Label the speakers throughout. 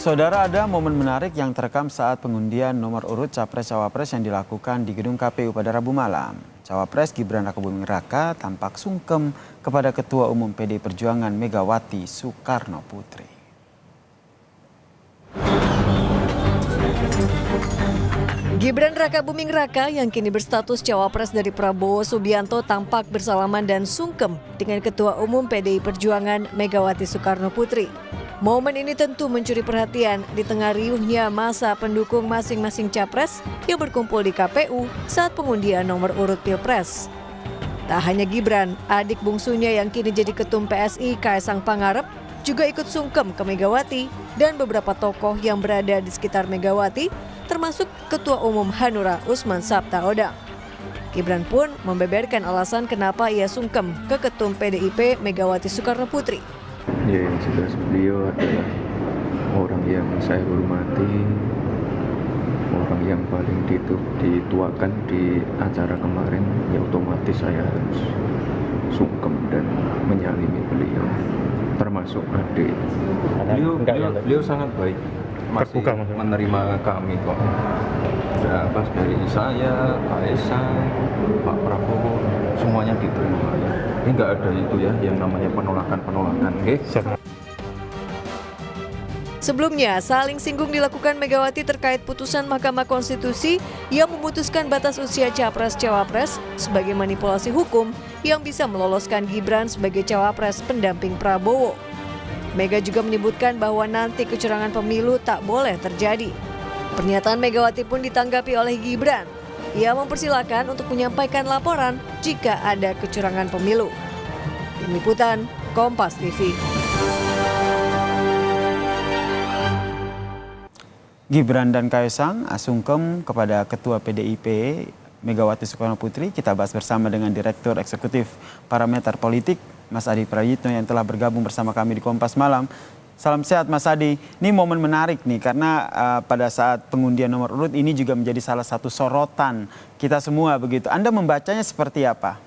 Speaker 1: Saudara, ada momen menarik yang terekam saat pengundian nomor urut Capres-Cawapres yang dilakukan di gedung KPU pada Rabu malam. Cawapres Gibran Rakabuming Raka tampak sungkem kepada Ketua Umum PDI Perjuangan Megawati Soekarno Putri.
Speaker 2: Gibran Rakabuming Raka yang kini berstatus Cawapres dari Prabowo Subianto tampak bersalaman dan sungkem dengan Ketua Umum PDI Perjuangan Megawati Soekarno Putri. Momen ini tentu mencuri perhatian di tengah riuhnya masa pendukung masing-masing capres yang berkumpul di KPU saat pengundian nomor urut Pilpres. Tak hanya Gibran, adik bungsunya yang kini jadi ketum PSI Kaesang Pangarep juga ikut sungkem ke Megawati dan beberapa tokoh yang berada di sekitar Megawati termasuk Ketua Umum Hanura Usman Sabtaodang. Gibran pun membeberkan alasan kenapa ia sungkem ke Ketum PDIP Megawati Soekarno Putri.
Speaker 3: Ya, yang jelas beliau adalah orang yang saya hormati, orang yang paling dituakan di acara kemarin, ya otomatis saya harus sungkem dan menyalimi beliau, termasuk adik. Beliau sangat baik, masih menerima kami kok. Ya, pas dari saya, Kaesang, Pak Prabowo, semuanya diterima ya. Ini nggak ada itu ya yang namanya penolakan.
Speaker 2: Sebelumnya, saling singgung dilakukan Megawati terkait putusan Mahkamah Konstitusi yang memutuskan batas usia Capres-Cawapres sebagai manipulasi hukum yang bisa meloloskan Gibran sebagai Cawapres pendamping Prabowo. Mega juga menyebutkan bahwa nanti kecurangan pemilu tak boleh terjadi. Pernyataan Megawati pun ditanggapi oleh Gibran. Ia mempersilahkan untuk menyampaikan laporan jika ada kecurangan pemilu. Tim Liputan, Kompas TV.
Speaker 1: Gibran dan Kaesang sungkem kepada Ketua PDIP Megawati Soekarno Putri. Kita bahas bersama dengan Direktur Eksekutif Parameter Politik, Mas Adi Prayitno yang telah bergabung bersama kami di Kompas Malam. Salam sehat Mas Adi. Ini momen menarik nih karena pada saat pengundian nomor urut ini juga menjadi salah satu sorotan kita semua begitu. Anda membacanya seperti apa?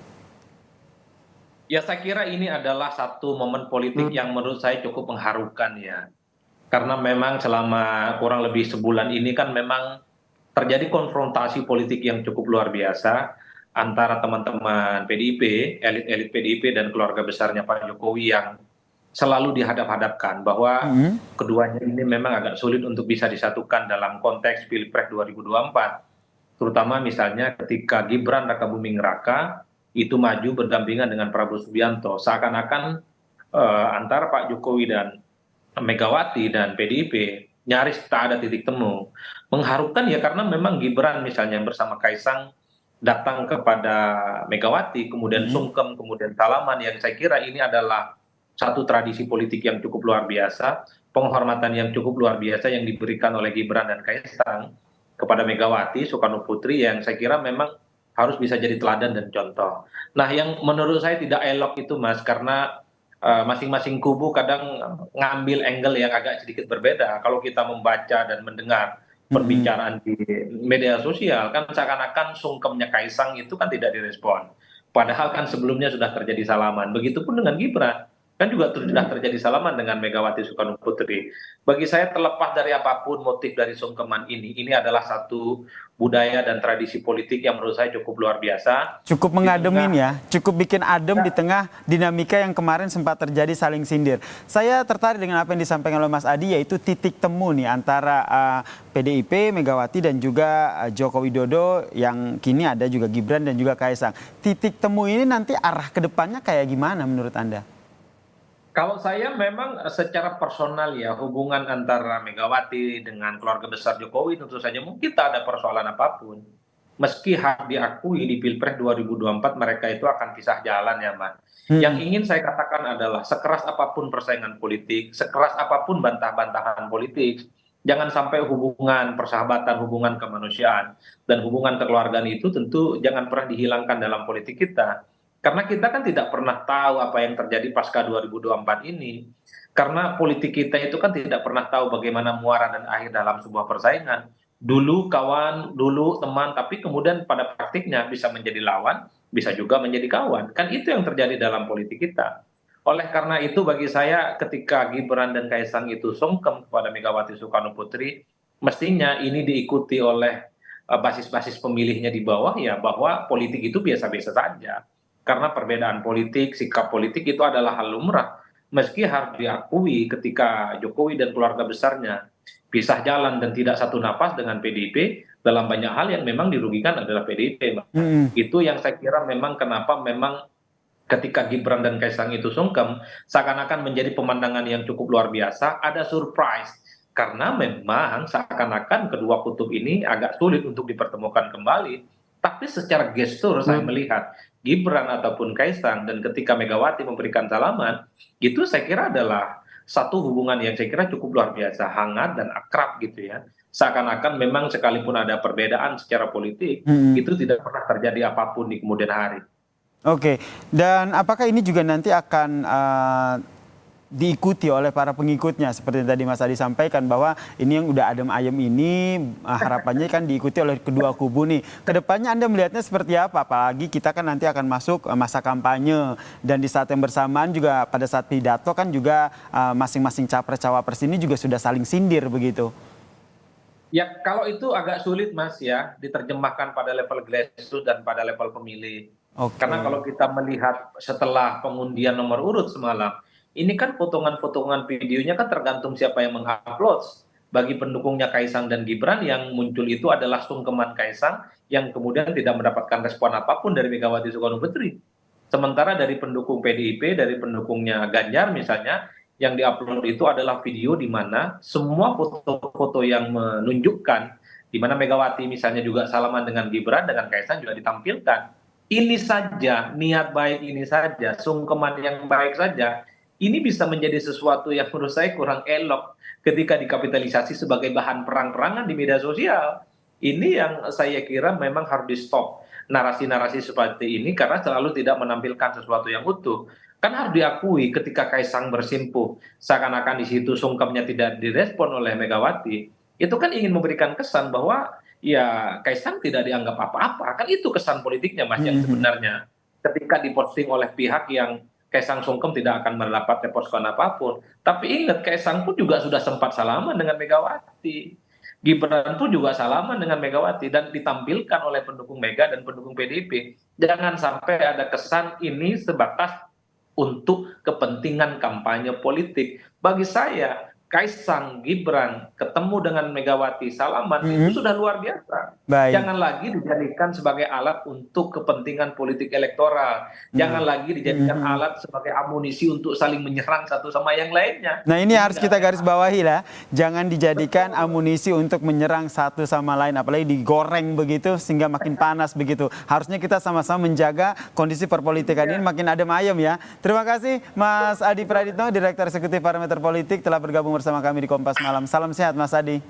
Speaker 4: Ya, saya kira ini adalah satu momen politik yang menurut saya cukup mengharukan ya. Karena memang selama kurang lebih sebulan ini kan memang terjadi konfrontasi politik yang cukup luar biasa antara teman-teman PDIP, elit-elit PDIP dan keluarga besarnya Pak Jokowi yang selalu dihadap-hadapkan bahwa keduanya ini memang agak sulit untuk bisa disatukan dalam konteks Pilpres 2024. Terutama misalnya ketika Gibran Rakabuming Raka itu maju berdampingan dengan Prabowo Subianto. Seakan-akan antara Pak Jokowi dan Megawati dan PDIP nyaris tak ada titik temu. Mengharukan ya karena memang Gibran misalnya bersama Kaesang datang kepada Megawati, kemudian sungkem, kemudian salaman, yang saya kira ini adalah satu tradisi politik yang cukup luar biasa, penghormatan yang cukup luar biasa yang diberikan oleh Gibran dan Kaesang kepada Megawati Soekarno Putri yang saya kira memang harus bisa jadi teladan dan contoh. Nah, yang menurut saya tidak elok itu Mas, karena masing-masing kubu kadang ngambil angle yang agak sedikit berbeda. Kalau kita membaca dan mendengar perbincangan di media sosial, kan seakan-akan sungkemnya Kaesang itu kan tidak direspon. Padahal kan sebelumnya sudah terjadi salaman. Begitupun dengan Gibran. Kan juga sudah terjadi salaman dengan Megawati Soekarno Putri. Bagi saya terlepas dari apapun motif dari sungkeman ini adalah satu budaya dan tradisi politik yang menurut saya cukup luar biasa.
Speaker 1: Cukup mengademin ya, cukup bikin adem di tengah dinamika yang kemarin sempat terjadi saling sindir. Saya tertarik dengan apa yang disampaikan oleh Mas Adi, yaitu titik temu nih antara PDIP, Megawati dan juga Joko Widodo yang kini ada juga Gibran dan juga Kaesang. Titik temu ini nanti arah ke depannya kayak gimana menurut Anda?
Speaker 4: Kalau saya memang secara personal ya, hubungan antara Megawati dengan keluarga besar Jokowi tentu saja mungkin tak ada persoalan apapun. Meski harus diakui di Pilpres 2024 mereka itu akan pisah jalan ya Mas. Yang ingin saya katakan adalah sekeras apapun persaingan politik, sekeras apapun bantah-bantahan politik, jangan sampai hubungan persahabatan, hubungan kemanusiaan, dan hubungan kekeluargaan itu tentu jangan pernah dihilangkan dalam politik kita. Karena kita kan tidak pernah tahu apa yang terjadi pasca 2024 ini. Karena politik kita itu kan tidak pernah tahu bagaimana muara dan akhir dalam sebuah persaingan. Dulu kawan, dulu teman, tapi kemudian pada praktiknya bisa menjadi lawan, bisa juga menjadi kawan. Kan itu yang terjadi dalam politik kita. Oleh karena itu bagi saya ketika Gibran dan Kaisang itu sungkem kepada Megawati Soekarno Putri, mestinya ini diikuti oleh basis-basis pemilihnya di bawah ya bahwa politik itu biasa-biasa saja. Karena perbedaan politik, sikap politik itu adalah hal lumrah. Meski harus diakui ketika Jokowi dan keluarga besarnya pisah jalan dan tidak satu napas dengan PDIP, dalam banyak hal yang memang dirugikan adalah PDIP.
Speaker 1: Mm-mm.
Speaker 4: Itu yang saya kira memang kenapa memang ketika Gibran dan Kaisang itu sungkem, seakan-akan menjadi pemandangan yang cukup luar biasa, ada surprise. Karena memang seakan-akan kedua kutub ini agak sulit untuk dipertemukan kembali. Tapi secara gestur saya melihat Gibran ataupun Kaisang dan ketika Megawati memberikan salaman, itu saya kira adalah satu hubungan yang saya kira cukup luar biasa, hangat dan akrab gitu ya. Seakan-akan memang sekalipun ada perbedaan secara politik,
Speaker 1: Mm-mm.
Speaker 4: itu tidak pernah terjadi apapun di kemudian hari.
Speaker 1: Oke, dan apakah ini juga nanti akan diikuti oleh para pengikutnya seperti tadi Mas Adi sampaikan bahwa ini yang udah adem ayem ini harapannya kan diikuti oleh kedua kubu nih. Kedepannya Anda melihatnya seperti apa? Apalagi kita kan nanti akan masuk masa kampanye dan di saat yang bersamaan juga pada saat pidato kan juga masing-masing capres-cawapres ini juga sudah saling sindir begitu.
Speaker 4: Ya, kalau itu agak sulit Mas ya, diterjemahkan pada level grassroots dan pada level pemilih.
Speaker 1: Oke.
Speaker 4: Karena kalau kita melihat setelah pengundian nomor urut semalam, ini kan potongan-potongan videonya kan tergantung siapa yang mengupload. Bagi pendukungnya Kaisang dan Gibran yang muncul itu adalah sungkeman Kaisang yang kemudian tidak mendapatkan respon apapun dari Megawati Soekarno Putri. Sementara dari pendukung PDIP, dari pendukungnya Ganjar misalnya, yang diupload itu adalah video di mana semua foto-foto yang menunjukkan di mana Megawati misalnya juga salaman dengan Gibran, dengan Kaisang juga ditampilkan. Ini saja, niat baik ini saja, sungkeman yang baik saja, ini bisa menjadi sesuatu yang menurut saya kurang elok ketika dikapitalisasi sebagai bahan perang-perangan di media sosial. Ini yang saya kira memang harus di-stop narasi-narasi seperti ini karena selalu tidak menampilkan sesuatu yang utuh. Kan harus diakui ketika Kaisang bersimpuh, seakan-akan di situ sungkemnya tidak direspon oleh Megawati, itu kan ingin memberikan kesan bahwa ya Kaisang tidak dianggap apa-apa. Kan itu kesan politiknya Mas yang sebenarnya. Ketika diposting oleh pihak yang Kaisang sungkem tidak akan mendapat respon apapun. Tapi ingat Kaisang pun juga sudah sempat salaman dengan Megawati. Gibran pun juga salaman dengan Megawati dan ditampilkan oleh pendukung Mega dan pendukung PDIP. Jangan sampai ada kesan ini sebatas untuk kepentingan kampanye politik. Bagi saya, Kaisang, Gibran ketemu dengan Megawati salaman itu sudah luar biasa.
Speaker 1: Baik.
Speaker 4: Jangan lagi dijadikan sebagai alat untuk kepentingan politik elektoral. Jangan lagi dijadikan alat sebagai amunisi untuk saling menyerang satu sama yang lainnya.
Speaker 1: Nah ini harus kita garis bawahi lah. Jangan dijadikan amunisi untuk menyerang satu sama lain. Apalagi digoreng begitu sehingga makin panas begitu. Harusnya kita sama-sama menjaga kondisi perpolitikan ini makin adem ayem ya. Terima kasih Mas Adi Praditno, Direktur Eksekutif Parameter Politik telah bergabung bersama kami di Kompas Malam. Salam sehat Mas Adi.